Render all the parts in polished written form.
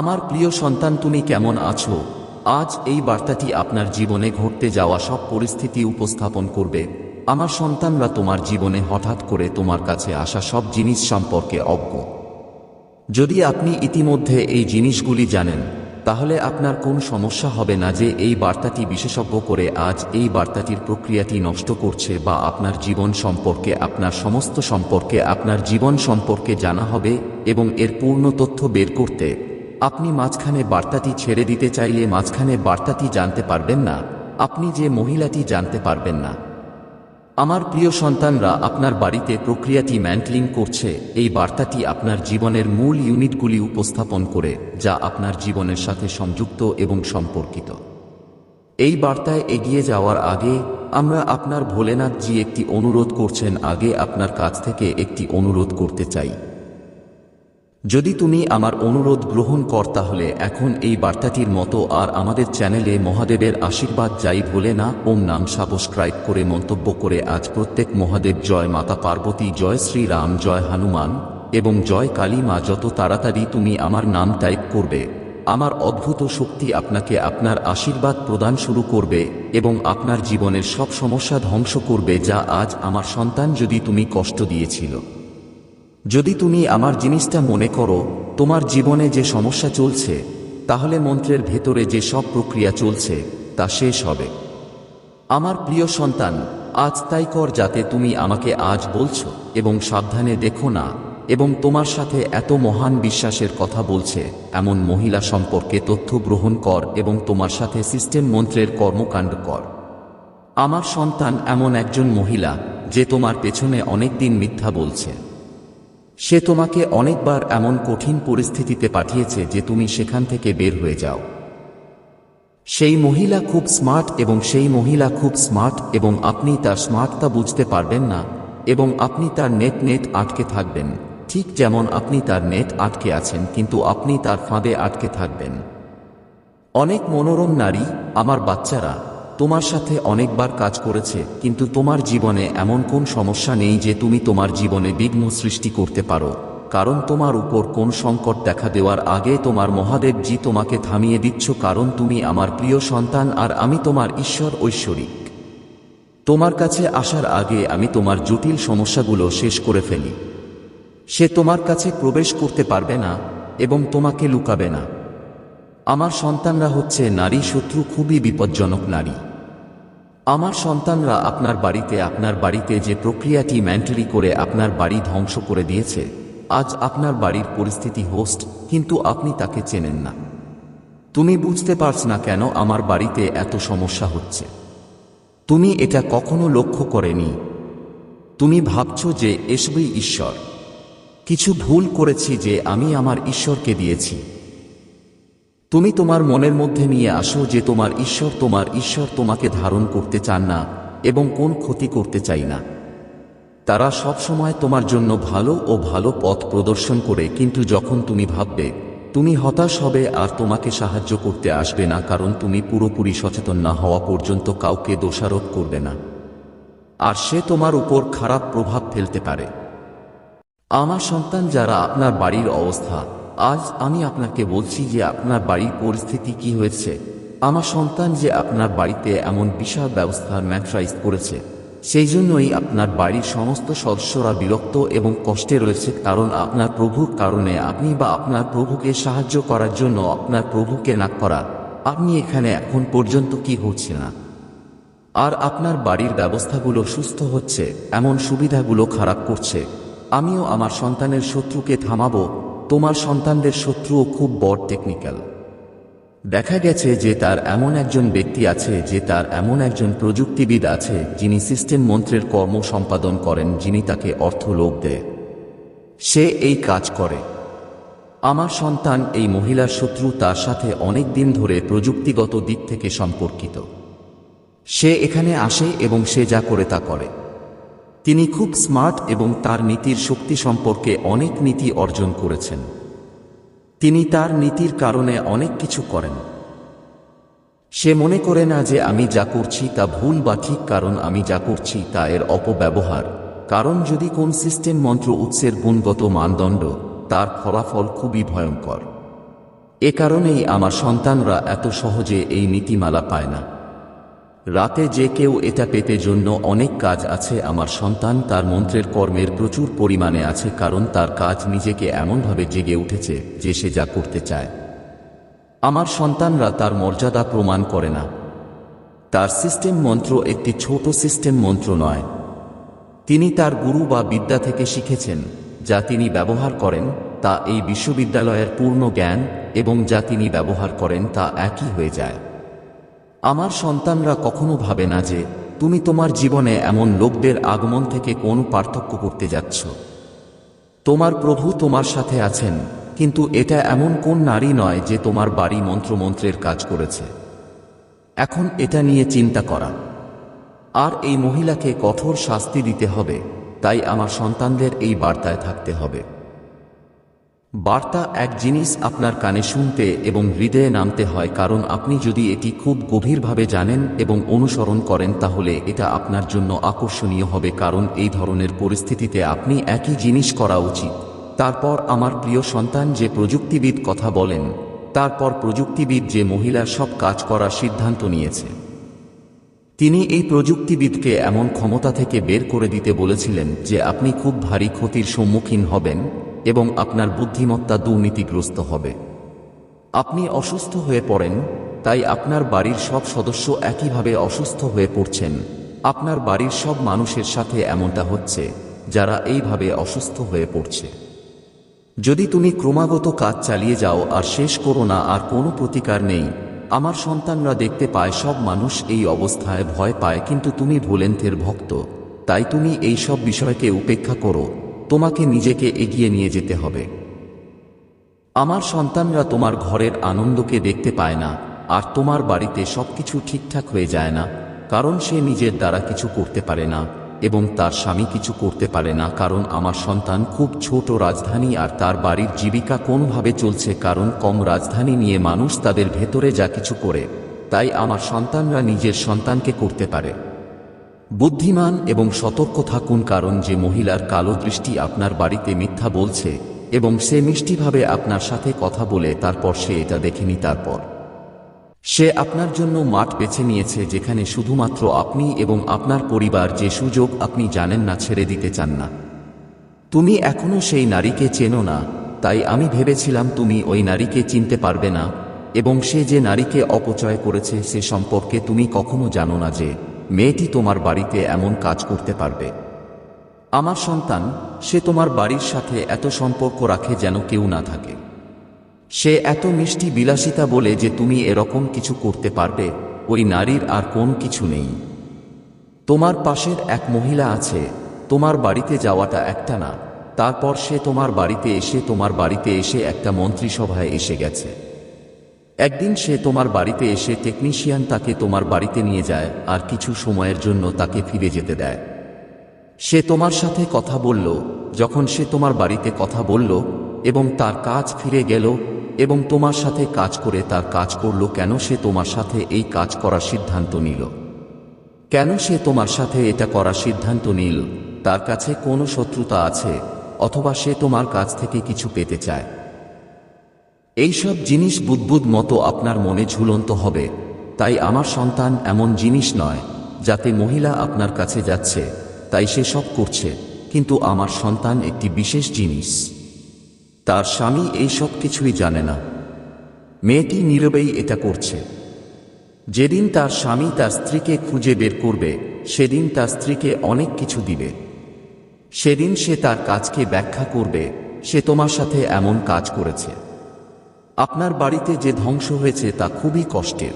আমার প্রিয় সন্তান, তুমি কেমন আছো? আজ এই বার্তাটি আপনার জীবনে ঘটতে যাওয়া সব পরিস্থিতি উপস্থাপন করবে। আমার সন্তানরা তোমার জীবনে হঠাৎ করে তোমার কাছে আসা সব জিনিস সম্পর্কে অজ্ঞ। যদি আপনি ইতিমধ্যে এই জিনিসগুলি জানেন, তাহলে আপনার কোন সমস্যা হবে না যে এই বার্তাটি বিশেষজ্ঞ করে আজ এই বার্তাটির প্রক্রিয়াটি নষ্ট করছে, বা আপনার জীবন সম্পর্কে, আপনার সমস্ত সম্পর্কে, আপনার জীবন সম্পর্কে জানা হবে এবং এর পূর্ণ তথ্য বের করতে আপনি মাঝখানে বার্তাটি ছেড়ে দিতে চাইলে মাঝখানে বার্তাটি জানতে পারবেন না, আপনি যে মহিলাটি জানতে পারবেন না। আমার প্রিয় সন্তানরা, আপনার বাড়িতে প্রক্রিয়াটি ম্যান্টলিং করছে। এই বার্তাটি আপনার জীবনের মূল ইউনিটগুলি উপস্থাপন করে, যা আপনার জীবনের সাথে সংযুক্ত এবং সম্পর্কিত। এই বার্তায় এগিয়ে যাওয়ার আগে আমরা আপনার ভোলেনাথজি একটি অনুরোধ করছেন। আগে আপনার কাছ থেকে একটি অনুরোধ করতে চাই। যদি তুমি আমার অনুরোধ গ্রহণ কর, তাহলে এখন এই বার্তাটির মতো আর আমাদের চ্যানেলে মহাদেবের আশীর্বাদ যাই ভোলে না ওম নাম সাবস্ক্রাইব করে মন্তব্য করে আজ প্রত্যেক মহাদেব জয়, মাতা পার্বতী জয়, শ্রীরাম জয়, হনুমান এবং জয় কালী মা। যত তাড়াতাড়ি তুমি আমার নাম টাইপ করবে, আমার অদ্ভুত শক্তি আপনাকে আপনার আশীর্বাদ প্রদান শুরু করবে এবং আপনার জীবনের সব সমস্যা ধ্বংস করবে, যা আজ আমার সন্তান যদি তুমি কষ্ট দিয়েছিল। যদি তুমি আমার জিনিসটা মনে করো, তোমার জীবনে যে সমস্যা চলছে, তাহলে মন্ত্রের ভেতরে যে সব প্রক্রিয়া চলছে তা শেষ হবে। আমার প্রিয় সন্তান, আজ তাই কর যাতে তুমি আমাকে আজ বলছো এবং সাবধানে দেখো না, এবং তোমার সাথে এত মহান বিশ্বাসের কথা বলছে এমন মহিলা সম্পর্কে তথ্য গ্রহণ কর এবং তোমার সাথে সিস্টেম মন্ত্রের কর্মকাণ্ড কর। আমার সন্তান এমন একজন মহিলা যে তোমার পেছনে অনেক দিন মিথ্যা বলছে। সে তোমাকে অনেকবার এমন কঠিন পরিস্থিতিতে পাঠিয়েছে যে তুমি সেখান থেকে বের হয়ে যাও। সেই মহিলা খুব স্মার্ট এবং আপনি তার স্মার্টতা বুঝতে পারবেন না, এবং আপনি তার নেট আটকে থাকবেন, ঠিক যেমন আপনি তার নেট আটকে আছেন, কিন্তু আপনি তার ফাঁদে আটকে থাকবেন। অনেক মনোরম নারী, আমার বাচ্চারা, তোমার সাথে অনেকবার কাজ করেছে, কিন্তু তোমার জীবনে এমন কোন সমস্যা নেই যে তুমি তোমার জীবনে বিঘ্ন সৃষ্টি করতে পারো, কারণ তোমার উপর কোন সংকট দেখা দেওয়ার আগে তোমার মহাদেবজি তোমাকে থামিয়ে দিচ্ছ, কারণ তুমি আমার প্রিয় সন্তান আর আমি তোমার ঈশ্বর ঐশ্বরিক। তোমার কাছে আসার আগে আমি তোমার জটিল সমস্যাগুলো শেষ করে ফেলি। সে তোমার কাছে প্রবেশ করতে পারবে না এবং তোমাকে লুকাবে না। আমার সন্তানরা হচ্ছে নারী শত্রু, খুবই বিপজ্জনক নারী। আমার সন্তানরা আপনার বাড়িতে যে প্রক্রিয়াটি মেন্টালি করে আপনার বাড়ি ধ্বংস করে দিয়েছে, আজ আপনার বাড়ির পরিস্থিতি হোস্ট, কিন্তু আপনি তাকে চেনেন না। তুমি বুঝতে পারছ না কেন আমার বাড়িতে এত সমস্যা হচ্ছে। তুমি এটা কখনো লক্ষ্য করেনি। তুমি ভাবছ যে এসবই ঈশ্বর। কিছু ভুল করেছি যে আমি আমার ঈশ্বরকে দিয়েছি। তুমি তোমার মনের মধ্যে নিয়ে আসো যে তোমার ঈশ্বর তোমাকে ধারণ করতে চান না এবং কোন ক্ষতি করতে চাই না। তারা সব সময় তোমার জন্য ভালো পথ প্রদর্শন করে, কিন্তু যখন তুমি ভাববে, তুমি হতাশ হবে আর তোমাকে সাহায্য করতে আসবে না, কারণ তুমি পুরোপুরি সচেতন না হওয়া পর্যন্ত কাউকে দোষারোপ করবে না, আর সে তোমার উপর খারাপ প্রভাব ফেলতে পারে। আমার সন্তান, যারা আপনার বাড়ির অবস্থা, আজ আমি আপনাকে বলছি যে আপনার বাড়ির পরিস্থিতি কি হয়েছে। আমার সন্তান, যে আপনার বাড়িতে এমন বিশাল ব্যবস্থার ম্যাট্রাইজ করেছে, সেই জন্যই আপনার বাড়ির সমস্ত সদস্যরা বিরক্ত এবং কষ্টে রয়েছে, কারণ আপনার প্রভুর কারণে আপনি বা আপনার প্রভুকে সাহায্য করার জন্য আপনার প্রভুকে না করা, আপনি এখানে এখন পর্যন্ত কি হচ্ছে না। আর আপনার বাড়ির ব্যবস্থাগুলো সুস্থ হচ্ছে, এমন সুবিধাগুলো খারাপ করছে। আমিও আমার সন্তানের শত্রুকে থামাবো। তোমার সন্তানদের শত্রুও খুব বড় টেকনিক্যাল। দেখা গেছে যে তার এমন একজন ব্যক্তি আছে, যে তার এমন একজন প্রযুক্তিবিদ আছে, যিনি সিস্টেম মন্ত্রের কর্ম সম্পাদন করেন, যিনি তাকে অর্থ লোভ দেয়। সে এই কাজ করে। আমার সন্তান, এই মহিলার শত্রু তার সাথে অনেক দিন ধরে প্রযুক্তিগত দিক থেকে সম্পর্কিত। সে এখানে আসে এবং সে যা করে তা করে। তিনি খুব স্মার্ট এবং তার নীতির শক্তি সম্পর্কে অনেক নীতি অর্জন করেছেন। তিনি তার নীতির কারণে অনেক কিছু করেন। সে মনে করে না যে আমি যা করছি তা ভুল বা ঠিক, কারণ আমি যা করছি তা এর অপব্যবহার। কারণ যদি কোন সিস্টেম মন্ত্র উৎসের গুণগত মানদণ্ড, তার ফলাফল খুবই ভয়ঙ্কর। এ কারণেই আমার সন্তানরা এত সহজে এই নীতিমালা পায় না। রাতে যে কেউ এটা পেতে জন্য অনেক কাজ আছে, আমার সন্তান তার মন্ত্রের কর্মের প্রচুর পরিমাণে আছে, কারণ তার কাজ নিজেকে এমনভাবে জেগে উঠেছে যে সে যা করতে চায়। আমার সন্তানরা তার মর্যাদা প্রমাণ করে না। তার সিস্টেম মন্ত্র একটি ছোট সিস্টেম মন্ত্র নয়। তিনি তার গুরু বা বিদ্যা থেকে শিখেছেন, যা তিনি ব্যবহার করেন তা এই বিশ্ববিদ্যালয়ের পূর্ণ জ্ঞান, এবং যা তিনি ব্যবহার করেন তা একই হয়ে যায়। আমার সন্তানরা কখনো ভাবে না যে তুমি তোমার জীবনে এমন লোকদের আগমন থেকে কোন পার্থক্য করতে যাচ্ছ। তোমার প্রভু তোমার সাথে আছেন, কিন্তু এটা এমন কোন নারী নয় যে তোমার বাড়ি মন্ত্রমন্ত্রের কাজ করেছে। এখন এটা নিয়ে চিন্তা করা। আর এই মহিলাকে কঠোর শাস্তি দিতে হবে। তাই আমার সন্তানদের এই বার্তায় থাকতে হবে। বার্তা এক জিনিস আপনার কানে শুনতে এবং হৃদয়ে নামতে হয়, কারণ আপনি যদি এটি খুব গভীরভাবে জানেন এবং অনুসরণ করেন তাহলে এটা আপনার জন্য আকর্ষণীয় হবে, কারণ এই ধরনের পরিস্থিতিতে আপনি একই জিনিস করা উচিত। তারপর আমার প্রিয় সন্তান যে প্রযুক্তিবিদ কথা বলেন, তারপর প্রযুক্তিবিদ যে মহিলার সব কাজ করার সিদ্ধান্ত নিয়েছে, তিনি এই প্রযুক্তিবিদকে এমন ক্ষমতা থেকে বের করে দিতে বলেছিলেন যে আপনি খুব ভারী ক্ষতির সম্মুখীন হবেন এবং আপনার বুদ্ধিমত্তা দুর্নীতিগ্রস্ত হবে। আপনি অসুস্থ হয়ে পড়েন, তাই আপনার বাড়ির সব সদস্য একইভাবে অসুস্থ হয়ে পড়ছেন। আপনার বাড়ির সব মানুষের সাথে এমনটা হচ্ছে যারা এইভাবে অসুস্থ হয়ে পড়ছে। যদি তুমি ক্রমাগত কাজ চালিয়ে যাও আর শেষ করো না আর কোনো প্রতিকার নেই, আমার সন্তানরা দেখতে পায় সব মানুষ এই অবস্থায় ভয় পায়, কিন্তু তুমি ভোলেন্থের ভক্ত, তাই তুমি এই সব বিষয়কে উপেক্ষা করো। তোমাকে নিজেকে এগিয়ে নিয়ে যেতে হবে। আমার সন্তানরা তোমার ঘরের আনন্দকে দেখতে পায় না, আর তোমার বাড়িতে সবকিছু ঠিকঠাক হয়ে যায় না, কারণ সে নিজের দ্বারা কিছু করতে পারে না এবং তার স্বামী কিছু করতে পারে না, কারণ আমার সন্তান খুব ছোট রাজধানী আর তার বাড়ির জীবিকা কোনোভাবে চলছে, কারণ কম রাজধানী নিয়ে মানুষ তাদের ভেতরে যা কিছু করে, তাই আমার সন্তানরা নিজের সন্তানকে করতে পারে। বুদ্ধিমান এবং সতর্ক থাকুন, কারণ যে মহিলার কালো দৃষ্টি আপনার বাড়িতে মিথ্যা বলছে এবং সে মিষ্টিভাবে আপনার সাথে কথা বলে তারপর সে এটা দেখেনি, তারপর সে আপনার জন্য মাঠ বেছে নিয়েছে যেখানে শুধুমাত্র আপনি এবং আপনার পরিবার যে সুযোগ আপনি জানেন না ছেড়ে দিতে চান না। তুমি এখনো সেই নারীকে চেনো না, তাই আমি ভেবেছিলাম তুমি ওই নারীকে চিনতে পারবে না, এবং সে যে নারীকে অপচয় করেছে সে সম্পর্কে তুমি কখনো জানো না যে মেয়েটি তোমার বাড়িতে এমন কাজ করতে পারবে। আমার সন্তান, সে তোমার বাড়ির সাথে এত সম্পর্ক রাখে যেন কেউ না থাকে। সে এত মিষ্টি বিলাসিতা বলে যে তুমি এরকম কিছু করতে পারবে, ওই নারীর আর কোন কিছু নেই। তোমার পাশের এক মহিলা আছে, তোমার বাড়িতে যাওয়াটা একটা না, তারপর সে তোমার বাড়িতে এসে একটা মন্ত্রিসভায় এসে গেছে। একদিন সে তোমার বাড়িতে এসে টেকনিশিয়ান তাকে তোমার বাড়িতে নিয়ে যায় আর কিছু সময়ের জন্য তাকে ফিরে যেতে দেয়। সে তোমার সাথে কথা বলল, যখন সে তোমার বাড়িতে কথা বলল এবং তার কাজ ফিরে গেল এবং তোমার সাথে কাজ করে তার কাজ করল, কেন সে তোমার সাথে এই কাজ করার সিদ্ধান্ত নিল? কেন সে তোমার সাথে এটা করার সিদ্ধান্ত নিল? তার কাছে কোনো শত্রুতা আছে, অথবা সে তোমার কাছ থেকে কিছু পেতে চায়? এইসব জিনিস বুদ্বুদ মতো আপনার মনে ঝুলন্ত হবে। তাই আমার সন্তান এমন জিনিস নয় যাতে মহিলা আপনার কাছে যাচ্ছে তাই সে সব করছে, কিন্তু আমার সন্তান একটি বিশেষ জিনিস। তার স্বামী এই সব কিছুই জানে না। মেয়েটি নীরবেই এটা করছে। যেদিন তার স্বামী তার স্ত্রীকে খুঁজে বের করবে, সেদিন তার স্ত্রীকে অনেক কিছু দিবে। সেদিন সে তার কাজকে ব্যাখ্যা করবে, সে তোমার সাথে এমন কাজ করেছে। আপনার বাড়িতে যে ধ্বংস হয়েছে তা খুবই কষ্টের।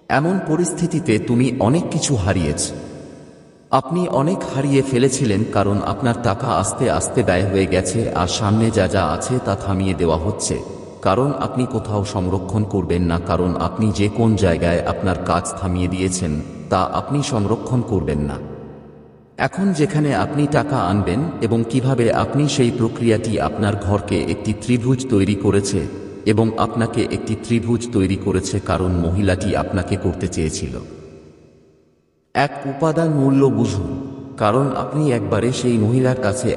এমন পরিস্থিতিতে তুমি অনেক কিছু হারিয়েছ। আপনি অনেক হারিয়ে ফেলেছিলেন, কারণ আপনার টাকা আস্তে আস্তে ব্যয় হয়ে গেছে আর সামনে যা যা আছে তা থামিয়ে দেওয়া হচ্ছে, কারণ আপনি কোথাও সংরক্ষণ করবেন না, কারণ আপনি যে কোন জায়গায় আপনার কাজ থামিয়ে দিয়েছেন তা আপনি সংরক্ষণ করবেন না। এখন যেখানে আপনি টাকা আনবেন এবং কিভাবে আপনি সেই প্রক্রিয়াটি আপনার ঘরকে একটি ত্রিভুজ তৈরি করেছে এবং আপনাকে একটি ত্রিভুজ তৈরি করেছে, কারণ মহিলাটি আপনাকে করতে চেয়েছিল। এক উপাদান মূল্য বুঝুন, কারণ আপনি একবারে সেই মহিলার কাছে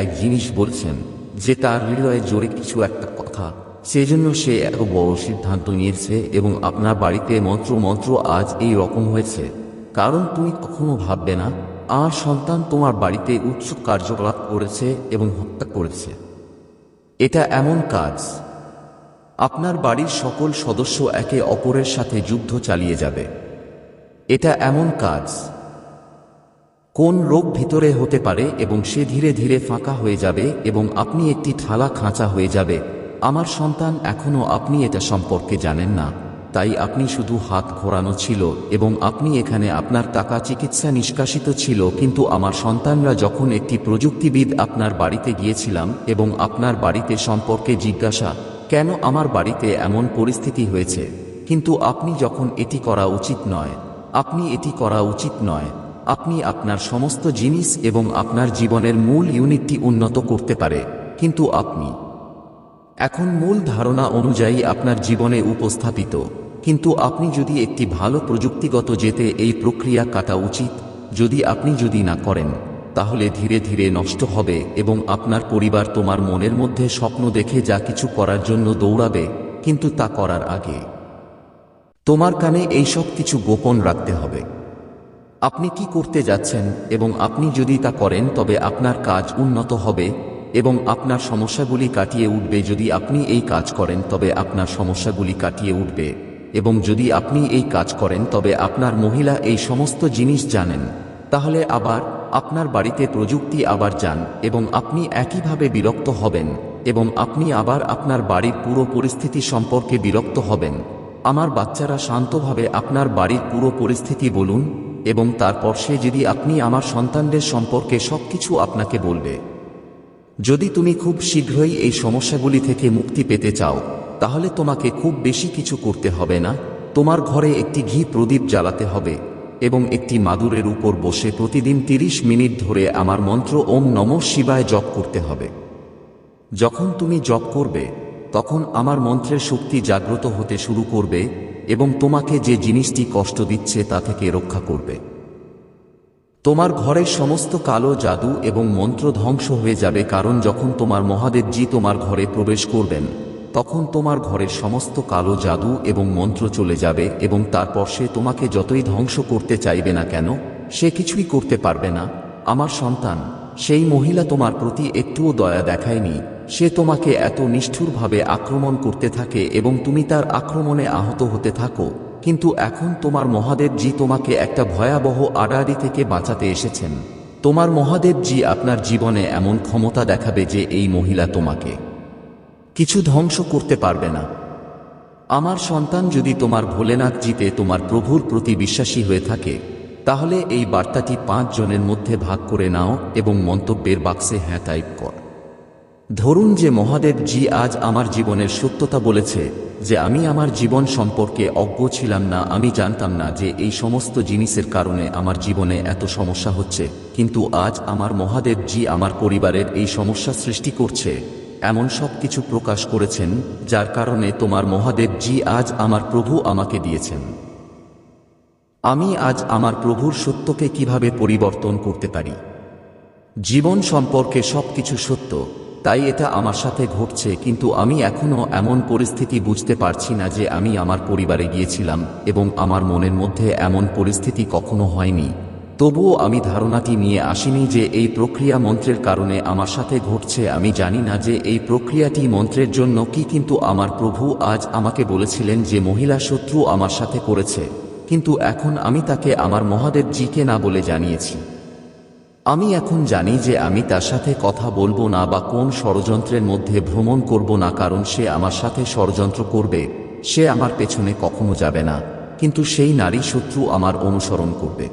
এক জিনিস বলছেন যে তার হৃদয়ে জোরে কিছু একটা কথা, সেজন্য সে এত বড় সিদ্ধান্ত নিয়েছে এবং আপনার বাড়িতে মন্ত্র আজ এই রকম হয়েছে, কারণ তুমি কখনো ভাববে না আমার সন্তান তোমার বাড়িতে উৎসুক কার্যকলাপ করেছে এবং হত্যা করেছে। এটা এমন কাজ, আপনার বাড়ির সকল সদস্য একে অপরের সাথে যুদ্ধ চালিয়ে যাবে। এটা এমন কাজ, কোন রোগ ভিতরে হতে পারে এবং সে ধীরে ধীরে ফাঁকা হয়ে যাবে এবং আপনি একটি ঠালা খাঁচা হয়ে যাবে। আমার সন্তান, এখনো আপনি এটা সম্পর্কে জানেন না, তাই আপনি শুধু হাত ঘোরানো ছিল এবং আপনি এখানে আপনার টাকা চিকিৎসা নিষ্কাশিত ছিল। কিন্তু আমার সন্তানরা যখন একটি প্রযুক্তিবিদ আপনার বাড়িতে গিয়েছিলাম এবং আপনার বাড়িতে সম্পর্কে জিজ্ঞাসা, কেন আমার বাড়িতে এমন পরিস্থিতি হয়েছে, কিন্তু আপনি যখন এটি করা উচিত নয়, আপনি এটি করা উচিত নয়, আপনি আপনার সমস্ত জিনিস এবং আপনার জীবনের মূল ইউনিটটি উন্নত করতে পারে, কিন্তু আপনি এখন মূল ধারণা অনুযায়ী আপনার জীবনে উপস্থাপিত। কিন্তু আপনি যদি একটি ভালো প্রযুক্তিগত যেতে এই প্রক্রিয়া কাটা উচিত, যদি না করেন তাহলে ধীরে ধীরে নষ্ট হবে এবং আপনার পরিবার তোমার মনের মধ্যে স্বপ্ন দেখে যা কিছু করার জন্য দৌড়াবে, কিন্তু তা করার আগে তোমার কানে এই সব কিছু গোপন রাখতে হবে। আপনি কি করতে যাচ্ছেন এবং আপনি যদি তা করেন তবে আপনার কাজ উন্নত হবে এবং আপনার সমস্যাগুলি কাটিয়ে উঠবে। যদি আপনি এই কাজ করেন তবে আপনার সমস্যাগুলি কাটিয়ে উঠবে এবং যদি আপনি এই কাজ করেন তবে আপনার মহিলা এই সমস্ত জিনিস জানেন, তাহলে আবার আপনার বাড়িতে প্রযুক্তি আবার যান এবং আপনি একইভাবে বিরক্ত হবেন এবং আপনি আবার আপনার বাড়ির পুরো পরিস্থিতি সম্পর্কে বিরক্ত হবেন। আমার বাচ্চারা শান্তভাবে আপনার বাড়ির পুরো পরিস্থিতি বলুন এবং তারপর সে যদি আপনি আমার সন্তানদের সম্পর্কে সবকিছু আপনাকে বলবে। যদি তুমি খুব শীঘ্রই এই সমস্যাগুলি থেকে মুক্তি পেতে চাও তাহলে তোমাকে খুব বেশি কিছু করতে হবে না। তোমার ঘরে একটি ঘি প্রদীপ জ্বালাতে হবে এবং একটি মাদুরের উপর বসে প্রতিদিন 30 মিনিট ধরে আমার মন্ত্র ওম নমঃ শিবায় জপ করতে হবে। যখন তুমি জপ করবে তখন আমার মন্ত্রের শক্তি জাগ্রত হতে শুরু করবে এবং তোমাকে যে জিনিসটি কষ্ট দিচ্ছে তা থেকে রক্ষা করবে। তোমার ঘরের সমস্ত কালো জাদু এবং মন্ত্র ধ্বংস হয়ে যাবে, কারণ যখন তোমার মহাদেবজি তোমার ঘরে প্রবেশ করবেন তখন তোমার ঘরের সমস্ত কালো জাদু এবং মন্ত্র চলে যাবে এবং তারপর সে তোমাকে যতই ধ্বংস করতে চাইবে না কেন সে কিছুই করতে পারবে না। আমার সন্তান, সেই মহিলা তোমার প্রতি একটুও দয়া দেখায়নি। সে তোমাকে এত নিষ্ঠুরভাবে আক্রমণ করতে থাকে এবং তুমি তার আক্রমণে আহত হতে থাকো, কিন্তু এখন তোমার মহাদেবজি তোমাকে একটা ভয়াবহ আড়াআড়ি থেকে বাঁচাতে এসেছেন। তোমার মহাদেবজি আপনার জীবনে এমন ক্ষমতা দেখাবে যে এই মহিলা তোমাকে কিছু ধ্বংস করতে পারবে না। আমার সন্তান, যদি তোমার ভোলেনাথজিতে তোমার প্রভুর প্রতি বিশ্বাসী হয়ে থাকে তাহলে এই বার্তাটি 5 জনের মধ্যে ভাগ করে নাও এবং মন্তব্যের বাক্সে হ্যাঁ টাইপ কর। ধরুন যে মহাদেবজি আজ আমার জীবনের সত্যতা বলেছে যে আমি আমার জীবন সম্পর্কে অজ্ঞ ছিলাম না, আমি জানতাম না যে এই সমস্ত জিনিসের কারণে আমার জীবনে এত সমস্যা হচ্ছে, কিন্তু আজ আমার মহাদেবজি আমার পরিবারের এই সমস্যা সৃষ্টি করছে, এমন সব কিছু প্রকাশ করেছেন যার কারণে তোমার মহাদেবজি আজ আমার প্রভু আমাকে দিয়েছেন। আমি আজ আমার প্রভুর সত্যকে কিভাবে পরিবর্তন করতে পারি। জীবন সম্পর্কে সবকিছু সত্য, তাই এটা আমার সাথে ঘটছে, কিন্তু আমি এখনো এমন পরিস্থিতি বুঝতে পারছি না যে আমি আমার পরিবারে গিয়েছিলাম এবং আমার মনের মধ্যে এমন পরিস্থিতি কখনো হয়নি। তবুও আমি ধারণাটি নিয়ে আসিনি যে এই প্রক্রিয়া মন্ত্রের কারণে আমার সাথে ঘটছে। আমি জানি না যে এই প্রক্রিয়াটি মন্ত্রের জন্য কি, কিন্তু আমার প্রভু আজ আমাকে বলেছিলেন যে মহিলা শত্রু আমার সাথে করেছে, কিন্তু এখন আমি তাকে আমার মহাদেবজিকে না বলে জানিয়েছি। আমি এখন জানি যে আমি তার সাথে কথা বলবো না বা কোন ষড়যন্ত্রের মধ্যে ভ্রমণ করব না, কারণ সে আমার সাথে ষড়যন্ত্র করবে। সে আমার পেছনে কখনো যাবে না, কিন্তু সেই নারী শত্রু আমার অনুসরণ করবে।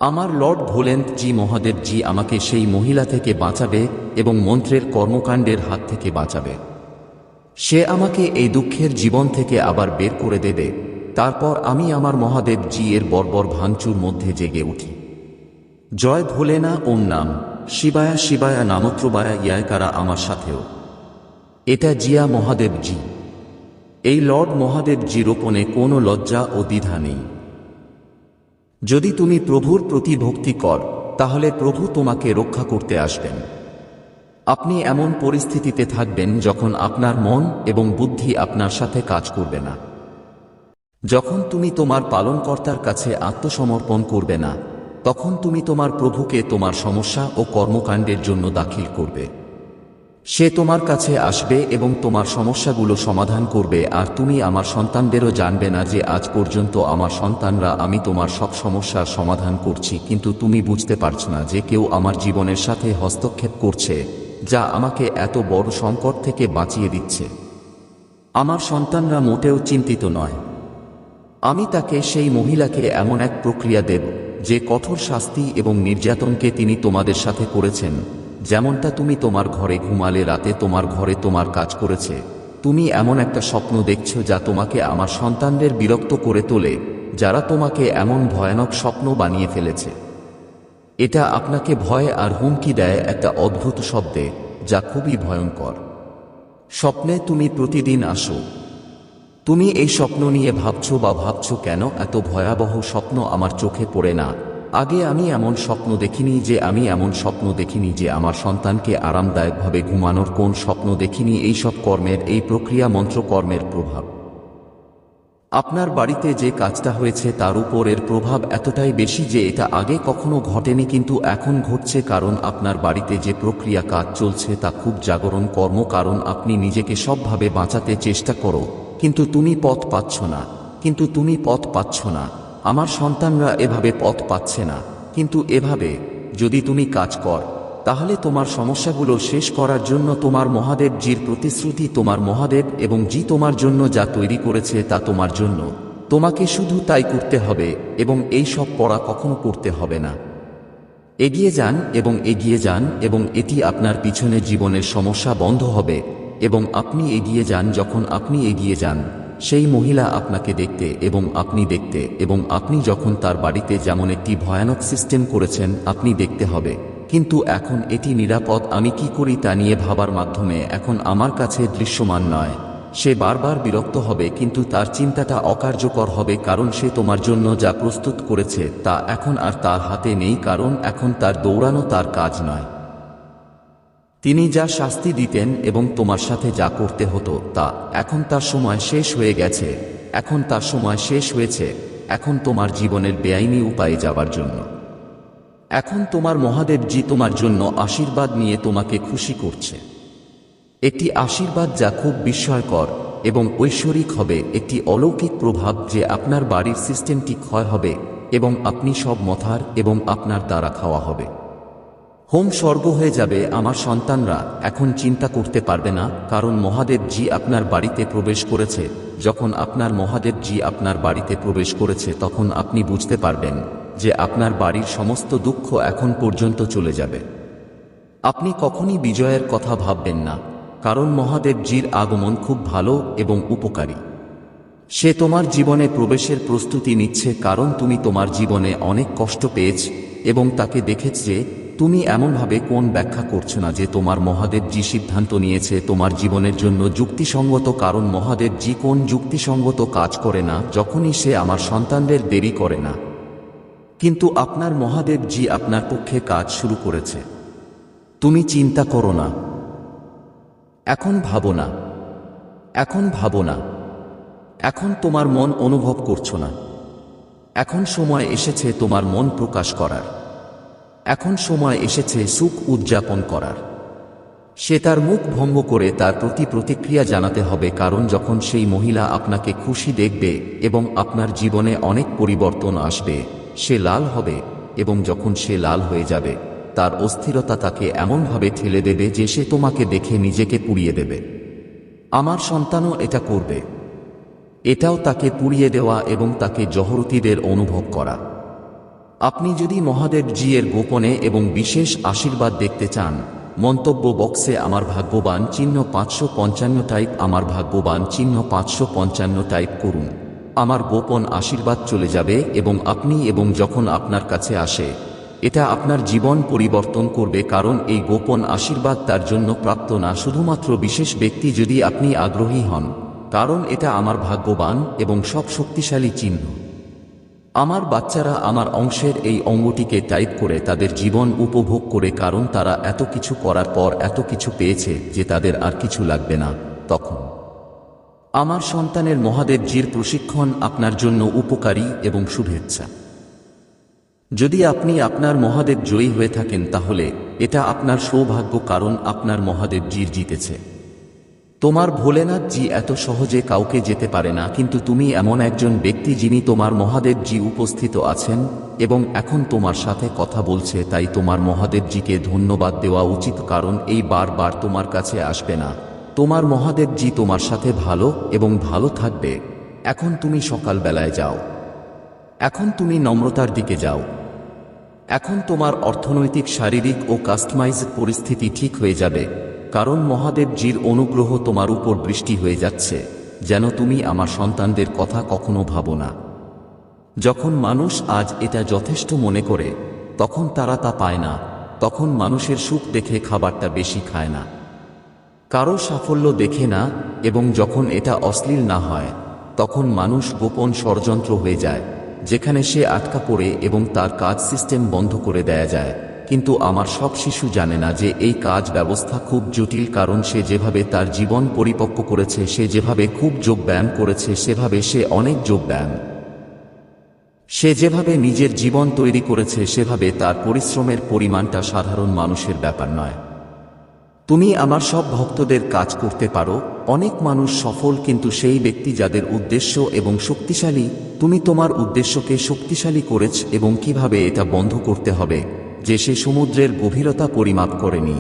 আমার লর্ড ভোলেনাথজি মহাদেবজি আমাকে সেই মহিলা থেকে বাঁচাবে এবং মন্ত্রের কর্মকাণ্ডের হাত থেকে বাঁচাবে। সে আমাকে এই দুঃখের জীবন থেকে আবার বের করে দেবে। তারপর আমি আমার মহাদেবজি এর বর্বর ভাঙচুর মধ্যে জেগে উঠি। জয় ভোলেনা, ওম নাম শিবায়া শিবায়া নামত্রবায়া ইয়ায়কারা আমার সাথেও। এটা জিয়া মহাদেবজি। এই লর্ড মহাদেবজি রোপণে কোনো লজ্জা ও দ্বিধা নেই। যদি তুমি প্রভুর প্রতি ভক্তি কর তাহলে প্রভু তোমাকে রক্ষা করতে আসবেন। আপনি এমন পরিস্থিতিতে থাকবেন যখন আপনার মন এবং বুদ্ধি আপনার সাথে কাজ করবে না, যখন তুমি তোমার পালনকর্তার কাছে আত্মসমর্পণ করবে না, তখন তুমি তোমার প্রভুকে তোমার সমস্যা ও কর্মকাণ্ডের জন্য দাখিল করবে। সে তোমার কাছে আসবে এবং তোমার সমস্যাগুলো সমাধান করবে, আর তুমি আমার সন্তানদেরও জানবে না যে আজ পর্যন্ত আমার সন্তানরা আমি তোমার সব সমস্যার সমাধান করছি, কিন্তু তুমি বুঝতে পারছ না যে কেউ আমার জীবনের সাথে হস্তক্ষেপ করছে, যা আমাকে এত বড় সংকট থেকে বাঁচিয়ে দিচ্ছে। আমার সন্তানরা মোটেও চিন্তিত নয়। আমি তাকে, সেই মহিলাকে এমন এক প্রক্রিয়া দেব যে কঠোর শাস্তি এবং নির্যাতনকে তিনি তোমাদের সাথে করেছেন, যেমনটা তুমি তোমার ঘরে ঘুমালে রাতে তোমার ঘরে তোমার কাজ করেছে। তুমি এমন একটা স্বপ্ন দেখছো যা তোমাকে আমার সন্তানদের বিরক্ত করে তোলে, যারা তোমাকে এমন ভয়ানক স্বপ্ন বানিয়ে ফেলেছে। এটা আপনাকে ভয় আর হুমকি দেয় একটা অদ্ভুত শব্দে, যা খুবই ভয়ঙ্কর। স্বপ্নে তুমি প্রতিদিন আসো। তুমি এই স্বপ্ন নিয়ে ভাবছো বা ভাবছো, কেন এত ভয়াবহ স্বপ্ন আমার চোখে পড়ে না? আগে আমি এমন স্বপ্ন দেখিনি যে আমার সন্তানকে আরামদায়কভাবে ঘুমানোর কোন স্বপ্ন দেখিনি। এই সব কর্মের, এই প্রক্রিয়া মন্ত্রকর্মের প্রভাব আপনার বাড়িতে যে কাজটা হয়েছে তার উপর এর প্রভাব এতটাই বেশি যে এটা আগে কখনো ঘটেনি, কিন্তু এখন ঘটছে, কারণ আপনার বাড়িতে যে প্রক্রিয়া কাজ চলছে তা খুব জাগরণ কর্ম। কারণ আপনি নিজেকে সবভাবে বাঁচাতে চেষ্টা করো, কিন্তু তুমি পথ পাচ্ছ না। আমার সন্তানরা এভাবে পথ পাচ্ছে না, কিন্তু এভাবে যদি তুমি কাজ কর, তাহলে তোমার সমস্যাগুলো শেষ করার জন্য তোমার মহাদেব জির প্রতিশ্রুতি, তোমার মহাদেব এবং জি তোমার জন্য যা তৈরি করেছে তা তোমার জন্য। তোমাকে শুধু তাই করতে হবে এবং এই সব পড়া কখনো করতে হবে না। এগিয়ে যান এবং এগিয়ে যান, এবং এটি আপনার পিছনে জীবনের সমস্যা বন্ধ হবে। এবং আপনি এগিয়ে যান, যখন আপনি এগিয়ে যান, সেই মহিলা আপনাকে দেখতে এবং আপনি যখন তার বাড়িতে যেমন একটি ভয়ানক সিস্টেম করেছেন আপনি দেখতে হবে, কিন্তু এখন এটি নিরাপদ। আমি কি করি তা নিয়ে ভাবার মাধ্যমে এখন আমার কাছে দৃশ্যমান নয়। সে বারবার বিরক্ত হবে, কিন্তু তার চিন্তাটা অকার্যকর হবে, কারণ সে তোমার জন্য যা প্রস্তুত করেছে তা এখন আর তার হাতে নেই, কারণ এখন তার দৌড়ানো তার কাজ নয়। তিনি যা শাস্তি দিতেন এবং তোমার সাথে যা করতে হতো তা এখন তার সময় শেষ হয়ে গেছে। এখন তার সময় শেষ হয়েছে। এখন তোমার জীবনের বেআইনি উপায়ে যাবার জন্য। এখন তোমার মহাদেব জি তোমার জন্য আশীর্বাদ নিয়ে তোমাকে খুশি করছে। একটি আশীর্বাদ যা খুব বিস্ময়কর এবং ঐশ্বরিক হবে, একটি অলৌকিক প্রভাব যে আপনার বাড়ির সিস্টেমটি ক্ষয় হবে এবং আপনি সব মথার এবং আপনার দ্বারা খাওয়া হবে। হোম স্বর্গ হয়ে যাবে। আমার সন্তানরা এখন চিন্তা করতে পারবে না, কারণ মহাদেব জি আপনার বাড়িতে প্রবেশ করেছে। যখন আপনার মহাদেব জি আপনার বাড়িতে প্রবেশ করেছে তখন আপনি বুঝতে পারবেন যে আপনার বাড়ির সমস্ত দুঃখ এখন পর্যন্ত চলে যাবে। আপনি কখনই বিজয়ের কথা ভাববেন না, কারণ মহাদেব জির আগমন খুব ভালো এবং উপকারী। সে তোমার জীবনে প্রবেশের প্রস্তুতি নিচ্ছে, কারণ তুমি তোমার জীবনে অনেক কষ্ট পেয়েছ এবং তাকে দেখেছ যে তুমি এমনভাবে কোন ব্যাখ্যা করছো না যে তোমার মহাদেব জি সিদ্ধান্ত নিয়েছে তোমার জীবনের জন্য যুক্তিসঙ্গত, কারণ মহাদেব জি কোন যুক্তিসঙ্গত কাজ করে না যখনই সে আমার সন্তানদের দেরি করে না। কিন্তু আপনার মহাদেব জি আপনার পক্ষে কাজ শুরু করেছে। তুমি চিন্তা করো না, এখন ভাবো না, এখন তোমার মন অনুভব করছো না। এখন সময় এসেছে তোমার মন প্রকাশ করার। এখন সময় এসেছে সুখ উদযাপন করার। সে তার মুখ ভঙ্গ করে তার প্রতি প্রতিক্রিয়া জানাতে হবে, কারণ যখন সেই মহিলা আপনাকে খুশি দেখবে এবং আপনার জীবনে অনেক পরিবর্তন আসবে, সে লাল হবে, এবং যখন সে লাল হয়ে যাবে তার অস্থিরতা তাকে এমনভাবে ঠেলে দেবে যে সে তোমাকে দেখে নিজেকে পুড়িয়ে দেবে। আমার সন্তানও এটা করবে। এটাও তাকে পুড়িয়ে দেওয়া এবং তাকে জহরতিদের অনুভব করা। আপনি যদি মহাদেব জি এর গোপনে এবং বিশেষ আশীর্বাদ দেখতে চান, মন্তব্য বক্সে আমার ভাগ্যবান চিহ্ন 555 টাইপ, আমার ভাগ্যবান চিহ্ন 555 টাইপ করুন। আমার গোপন আশীর্বাদ চলে যাবে এবং যখন আপনার কাছে আসে এটা আপনার জীবন পরিবর্তন করবে, কারণ এই গোপন আশীর্বাদ তার জন্য প্রাপ্ত না, শুধুমাত্র বিশেষ ব্যক্তি যদি আপনি আগ্রহী হন, কারণ এটা আমার ভাগ্যবান এবং সব শক্তিশালী চিহ্ন। আমার বাচ্চারা আমার অংশের এই অঙ্গটিকে টাইপ করে তাদের জীবন উপভোগ করে, কারণ তারা এত কিছু করার পর এত কিছু পেয়েছে যে তাদের আর কিছু লাগবে না। তখন আমার সন্তানের মহাদেবজির প্রশিক্ষণ আপনার জন্য উপকারী এবং শুভেচ্ছা। যদি আপনি আপনার মহাদেব জয়ী হয়ে থাকেন তাহলে এটা আপনার সৌভাগ্য, কারণ আপনার মহাদেবজির জিতেছে। তোমার ভোলেনাথজি এত সহজে কাউকে যেতে পারে না, কিন্তু তুমি এমন একজন ব্যক্তি যিনি তোমার মহাদেবজি উপস্থিত আছেন এবং এখন তোমার সাথে কথা বলছে, তাই তোমার মহাদেবজিকে ধন্যবাদ দেওয়া উচিত, কারণ এই বারবার তোমার কাছে আসবে না। তোমার মহাদেবজি তোমার সাথে ভালো এবং ভালো থাকবে। এখন তুমি সকালবেলায় যাও, এখন তুমি নম্রতার দিকে যাও, এখন তোমার অর্থনৈতিক, শারীরিক ও কাস্টমাইজড পরিস্থিতি ঠিক হয়ে যাবে, কারণ মহাদেবজির অনুগ্রহ তোমার উপর বৃষ্টি হয়ে যাচ্ছে। যেন তুমি আমার সন্তানদের কথা কখনো ভাবো না। যখন মানুষ আজ এটা যথেষ্ট মনে করে তখন তারা তা পায় না। তখন মানুষের সুখ দেখে খাবারটা বেশি খায় না, কারো সাফল্য দেখে না, এবং যখন এটা অশ্লীল না হয় তখন মানুষ গোপন ষড়যন্ত্র হয়ে যায়, যেখানে সে আটকা পড়ে এবং তার কাজ সিস্টেম বন্ধ করে দেয়া যায়। কিন্তু আমার সব শিশু জানে না যে এই কাজ ব্যবস্থা খুব জটিল, কারণ সে যেভাবে তার জীবন পরিপক্ক করেছে, সে যেভাবে খুব যোগব্যায়াম করেছে, সেভাবে সে অনেক যোগব্যায়াম, সে যেভাবে নিজের জীবন তৈরি করেছে, সেভাবে তার পরিশ্রমের পরিমাণটা সাধারণ মানুষের ব্যাপার নয়। তুমি আমার সব ভক্তদের কাজ করতে পারো। অনেক মানুষ সফল কিন্তু সেই ব্যক্তি যাদের উদ্দেশ্য এবং শক্তিশালী। তুমি তোমার উদ্দেশ্যকে শক্তিশালী করেছ এবং কিভাবে এটা বন্ধ করতে হবে, যে সে সমুদ্রের গভীরতা পরিমাপ করেনি।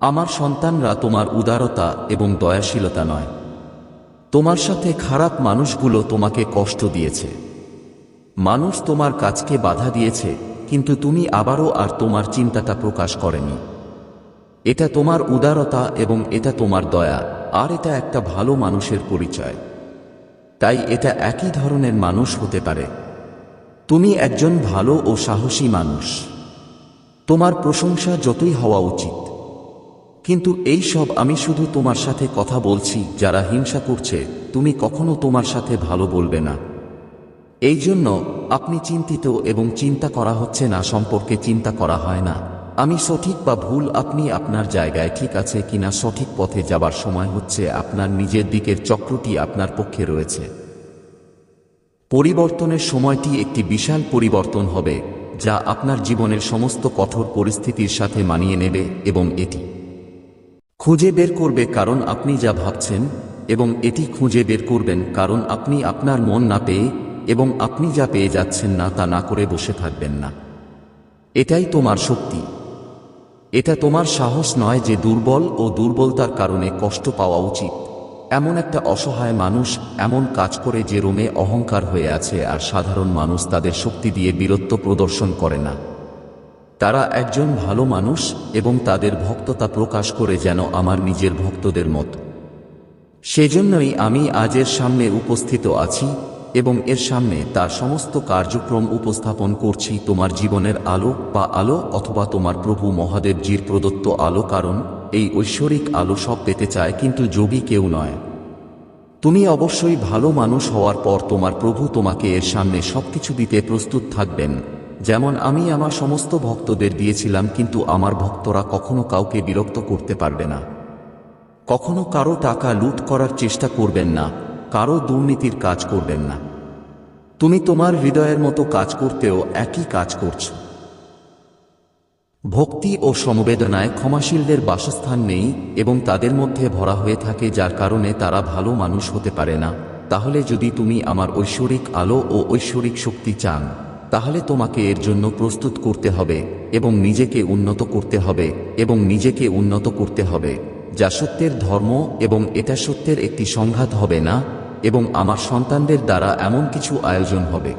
আমার সন্তানরা তোমার উদারতা এবং দয়াশীলতা নয়। তোমার সাথে খারাপ মানুষগুলো তোমাকে কষ্ট দিয়েছে, মানুষ তোমার কাজকে বাধা দিয়েছে, কিন্তু তুমি আবারও আর তোমার চিন্তাটা প্রকাশ করেনি। এটা তোমার উদারতা এবং এটা তোমার দয়া, আর এটা একটা ভালো মানুষের পরিচয়। তাই এটা একই ধরনের মানুষ হতে পারে। তুমি একজন ভালো ও সাহসী মানুষ। তোমার প্রশংসা যতই হওয়া উচিত। কিন্তু এই সব আমি শুধু তোমার সাথে কথা বলছি। যারা হিংসা করছে, তুমি কখনো তোমার সাথে ভালো বলবে না। এই জন্য আপনি চিন্তিত এবং চিন্তা করা হচ্ছে না সম্পর্কে চিন্তা করা হয় না আমি সঠিক বা ভুল, আপনি আপনার জায়গায় ঠিক আছে কিনা, সঠিক পথে যাবার সময় হচ্ছে, আপনার নিজের দিকের চক্রটি আপনার পক্ষে রয়েছে। পরিবর্তনের সময়টি একটি বিশাল পরিবর্তন হবে, যা আপনার জীবনের সমস্ত কঠোর পরিস্থিতির সাথে মানিয়ে নেবে এবং এটি খুঁজে বের করবে, কারণ আপনি যা ভাবছেন, এবং এটি খুঁজে বের করবেন কারণ আপনি আপনার মন না পেয়ে, এবং আপনি যা পেয়ে যাচ্ছেন না তা না করে বসে থাকবেন না। এটাই তোমার শক্তি। এটা তোমার সাহস নয় যে দুর্বল ও দুর্বলতার কারণে কষ্ট পাওয়া উচিত। এমন একটা অসহায় মানুষ এমন কাজ করে যে রোমে অহংকার হয়ে আছে, আর সাধারণ মানুষ তাদের শক্তি দিয়ে বীরত্ব প্রদর্শন করে না। তারা একজন ভালো মানুষ এবং তাদের ভক্ততা প্রকাশ করে যেন আমার নিজের ভক্তদের মতো। সেজন্যই আমি আজের সামনে উপস্থিত আছি এবং এর সামনে তার সমস্ত কার্যক্রম উপস্থাপন করছি। তোমার জীবনের আলো বা আলো অথবা তোমার প্রভু মহাদেবজির প্রদত্ত আলো, কারণ এই ঐশ্বরিক আলো সব পেতে চায় কিন্তু যোগী কেউ নয়। তুমি অবশ্যই ভালো মানুষ হওয়ার পর তোমার প্রভু তোমাকে এর সামনে সবকিছু দিতে প্রস্তুত থাকবেন, যেমন আমি আমার সমস্ত ভক্তদের দিয়েছিলাম। কিন্তু আমার ভক্তরা কখনো কাউকে বিরক্ত করতে পারবে না, কখনো কারো টাকা লুট করার চেষ্টা করবেন না, কারো দুর্নীতির কাজ করবেন না। তুমি তোমার হৃদয়ের মতো কাজ করতেও একই কাজ করছো। ভক্তি ও সমবেদনায় ক্ষমাশীলদের বাসস্থান নেই এবং তাদের মধ্যে ভরা হয়ে থাকে, যার কারণে তারা ভালো মানুষ হতে পারে না। তাহলে যদি তুমি আমার ঐশ্বরিক আলো ও ঐশ্বরিক শক্তি চান, তাহলে তোমাকে এর জন্য প্রস্তুত করতে হবে এবং নিজেকে উন্নত করতে হবে এবং নিজেকে উন্নত করতে হবে, যা সত্যের ধর্ম, এবং এটা সত্যের একটি সংঘাত হবে না। এবং আমার সন্তানদের দ্বারা এমন কিছু আয়োজন হবে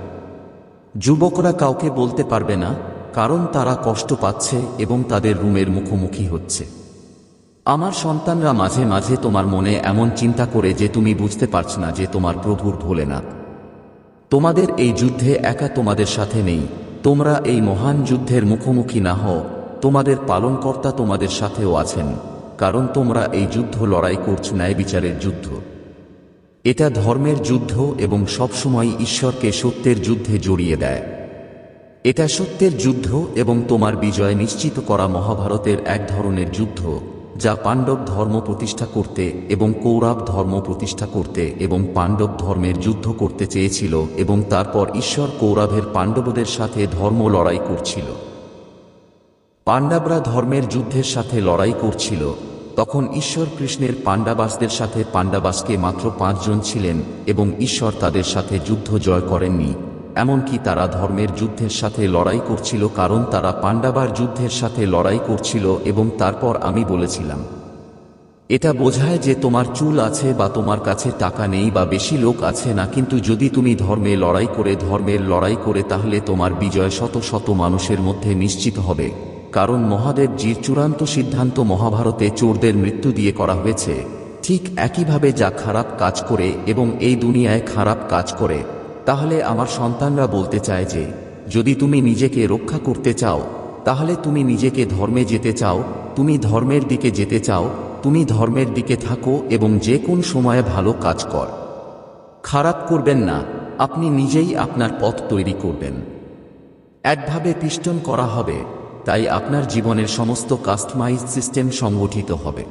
যুবকরা কাউকে বলতে পারবে না, কারণ তারা কষ্ট পাচ্ছে এবং তাদের রুমের মুখোমুখি হচ্ছে। আমার সন্তানরা মাঝে মাঝে তোমার মনে এমন চিন্তা করে যে তুমি বুঝতে পারছ না যে তোমার প্রভুর ভোলেনাথ তোমাদের এই যুদ্ধে একা তোমাদের সাথে নেই। তোমরা এই মহান যুদ্ধের মুখোমুখি না হও, তোমাদের পালনকর্তা তোমাদের সাথেও আছেন, কারণ তোমরা এই যুদ্ধ লড়াই করছ ন্যায় বিচারের যুদ্ধ। এটা ধর্মের যুদ্ধ এবং সবসময় ঈশ্বরকে সত্যের যুদ্ধে জড়িয়ে দেয়। এটা সত্যের যুদ্ধ এবং তোমার বিজয় নিশ্চিত করা মহাভারতের এক ধরনের যুদ্ধ, যা পাণ্ডব ধর্ম প্রতিষ্ঠা করতে এবং কৌরব ধর্ম প্রতিষ্ঠা করতে এবং পাণ্ডব ধর্মের যুদ্ধ করতে চেয়েছিল, এবং তারপর ঈশ্বর কৌরবের পাণ্ডবদের সাথে ধর্ম লড়াই করছিল। পাণ্ডবরা ধর্মের যুদ্ধের সাথে লড়াই করছিল, তখন ঈশ্বর কৃষ্ণের পাণ্ডবাসদের সাথে পাণ্ডবাসকে মাত্র 5 জন ছিলেন এবং ঈশ্বর তাদের সাথে যুদ্ধ জয় করেননি। এমনকি তারা ধর্মের যুদ্ধের সাথে লড়াই করছিল কারণ তারা পাণ্ডবার যুদ্ধের সাথে লড়াই করছিল। এবং তারপর আমি বলেছিলাম, এটা বোঝায় যে তোমার চুল আছে বা তোমার কাছে টাকা নেই বা বেশি লোক আছে না, কিন্তু যদি তুমি ধর্মের লড়াই করে তাহলে তোমার বিজয় শত শত মানুষের মধ্যে নিশ্চিত হবে। কারণ মহাদেবজির চূড়ান্ত সিদ্ধান্ত মহাভারতে চোরদের মৃত্যু দিয়ে করা হয়েছে, ঠিক একইভাবে যা খারাপ কাজ করে এবং এই দুনিয়ায় খারাপ কাজ করে। তাহলে আমার সন্তানরা বলতে চায় যে যদি তুমি নিজেকে রক্ষা করতে চাও, তাহলে তুমি নিজেকে ধর্মে যেতে চাও, তুমি ধর্মের দিকে যেতে চাও, তুমি ধর্মের দিকে থাকো এবং যে কোন সময়ে ভালো কাজ কর। খারাপ করবেন না, আপনি নিজেই আপনার পথ তৈরি করবেন। একভাবে পিস্টন করা হবে, তাই আপনার জীবনের সমস্ত কাস্টমাইজ সিস্টেম সংগঠিত হবে।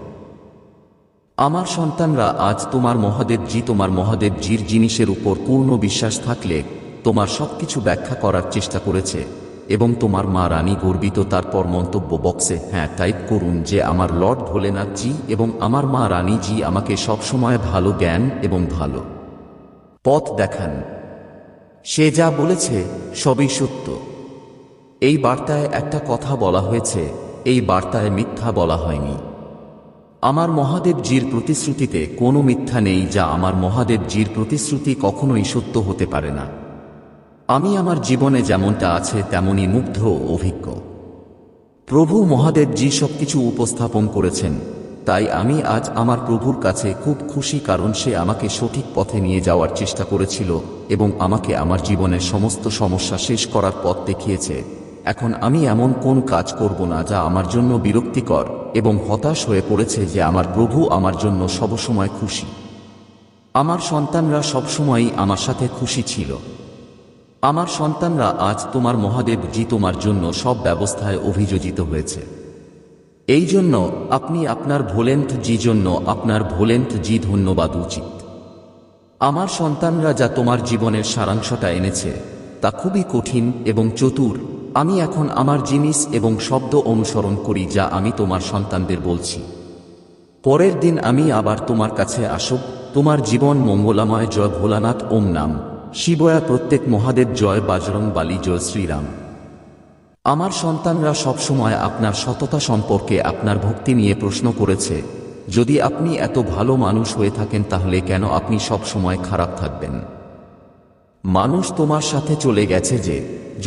আমার সন্তানরা, আজ তোমার মহাদেবজির জিনিসের উপর পূর্ণ বিশ্বাস থাকলে তোমার সবকিছু ব্যাখ্যা করার চেষ্টা করেছে এবং তোমার মা রানী গর্বিত। তারপর মন্তব্য বক্সে হ্যাঁ টাইপ করুন যে আমার লর্ড ভোলেনাথজি এবং আমার মা রানীজি আমাকে সবসময় ভালো জ্ঞান এবং ভালো পথ দেখান। সে যা বলেছে সবই সত্য। এই বার্তায় একটা কথা বলা হয়েছে, এই বার্তায় মিথ্যা বলা হয়নি। আমার মহাদেবজির প্রতিশ্রুতিতে কোনো মিথ্যা নেই, যা আমার মহাদেবজির প্রতিশ্রুতি কখনোই সত্য হতে পারে না। আমি আমার জীবনে যেমনটা আছে তেমনই মুগ্ধ ও অভিজ্ঞ। প্রভু মহাদেবজি সবকিছু উপস্থাপন করেছেন, তাই আমি আজ আমার প্রভুর কাছে খুব খুশি, কারণ সে আমাকে সঠিক পথে নিয়ে যাওয়ার চেষ্টা করেছিল এবং আমাকে আমার জীবনের সমস্ত সমস্যা শেষ করার পথ দেখিয়েছে। এখন আমি এমন কোন কাজ করব না যা আমার জন্য বিরক্তিকর এবং হতাশ হয়ে পড়েছে, যে আমার প্রভু আমার জন্য সবসময় খুশি। আমার সন্তানরা সবসময়ই আমার সাথে খুশি ছিল। আমার সন্তানরা, আজ তোমার মহাদেবজি তোমার জন্য সব ব্যবস্থায় অভিযোজিত হয়েছে। এই জন্য আপনি আপনার ভোলেন্থজি ধন্যবাদ উচিত। আমার সন্তানরা, যা তোমার জীবনের সারাংশটা এনেছে তা খুবই কঠিন এবং চতুর। আমি এখন আমার জিনিস এবং শব্দ অনুসরণ করি যা আমি তোমার সন্তানদের বলছি। পরের দিন আমি আবার তোমার কাছে আসব। তোমার জীবন মঙ্গলাময়। জয় ভোলানাথ। ওম নাম শিবয়া। প্রত্যেক মহাদেব জয়। বাজরং বালি। জয় শ্রীরাম। আমার সন্তানরা সবসময় আপনার সততা সম্পর্কে আপনার ভক্তি নিয়ে প্রশ্ন করেছে। যদি আপনি এত ভালো মানুষ হয়ে থাকেন তাহলে কেন আপনি সব সময় খারাপ থাকবেন? মানুষ তোমার সাথে চলে গেছে যে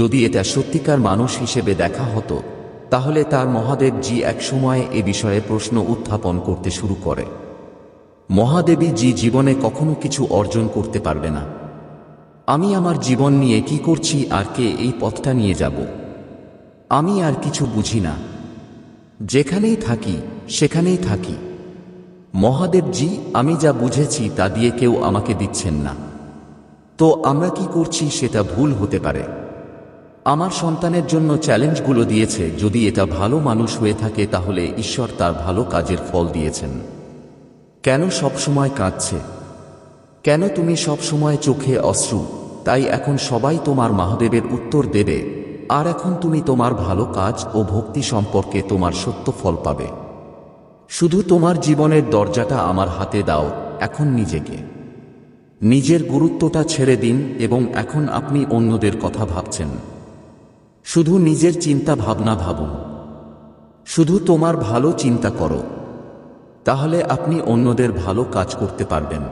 যদি এটা সত্যিকার মানুষ হিসেবে দেখা হতো, তাহলে তার মহাদেবজি এক সময় এ বিষয়ে প্রশ্ন উত্থাপন করতে শুরু করে। মহাদেবীজি জীবনে কখনো কিছু অর্জন করতে পারবে না। আমি আমার জীবন নিয়ে কি করছি আর কে এই পথটা নিয়ে যাব, আমি আর কিছু বুঝি না। যেখানেই থাকি সেখানেই থাকি। মহাদেবজি, আমি যা বুঝেছি তা দিয়ে কেউ আমাকে দিচ্ছেন না। তো আমরা কি করছি সেটা ভুল হতে পারে। আমার সন্তানের জন্য চ্যালেঞ্জগুলো দিয়েছে। যদি এটা ভালো মানুষ হয়ে থাকে তাহলে ঈশ্বর তার ভালো কাজের ফল দিয়েছেন। কেন সবসময় কাঁদছে? কেন তুমি সবসময় চোখে অশ্রু? তাই এখন সবাই তোমার মহাদেবের উত্তর দেবে, আর এখন তুমি তোমার ভালো কাজ ও ভক্তি সম্পর্কে তোমার সত্য ফল পাবে। শুধু তোমার জীবনের দরজাটা আমার হাতে দাও। এখন নিজের গুরুত্বটা ছেড়ে দিন এবং এখন আপনি অন্যদের কথা ভাবছেন। শুধু নিজের চিন্তা ভাবনা ভাবুন। শুধু তোমার ভালো চিন্তা করো, তাহলে আপনি অন্যদের ভালো কাজ করতে পারবেন।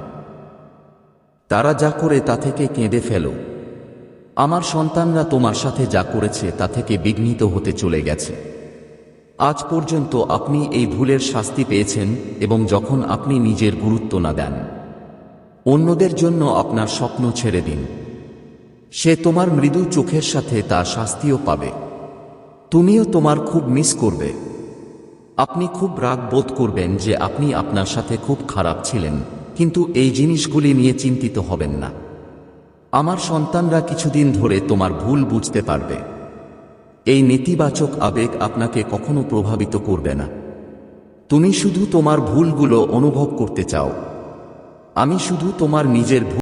তারা যা করে তা থেকে কেঁদে ফেলো। আমার সন্তানরা তোমার সাথে যা করেছে তা থেকে বিঘ্নিত হতে চলে গেছে। আজ পর্যন্ত আপনি এই ভুলের শাস্তি পেয়েছেন, এবং যখন আপনি নিজের গুরুত্ব না দেন, অন্যদের জন্য আপনার স্বপ্ন ছেড়ে দিন, সে তোমার মৃদু চোখের সাথে তার শাস্তিও পাবে। তুমিও তোমার খুব মিস করবে। আপনি খুব রাগ বোধ করবেন যে আপনি আপনার সাথে খুব খারাপ ছিলেন, কিন্তু এই জিনিসগুলি নিয়ে চিন্তিত হবেন না। আমার সন্তানরা কিছুদিন ধরে তোমার ভুল বুঝতে পারবে। এই নেতিবাচক আবেগ আপনাকে কখনো প্রভাবিত করবে না। তুমি শুধু তোমার ভুলগুলো অনুভব করতে চাও। আমি শুধু তোমার নিজের ভুল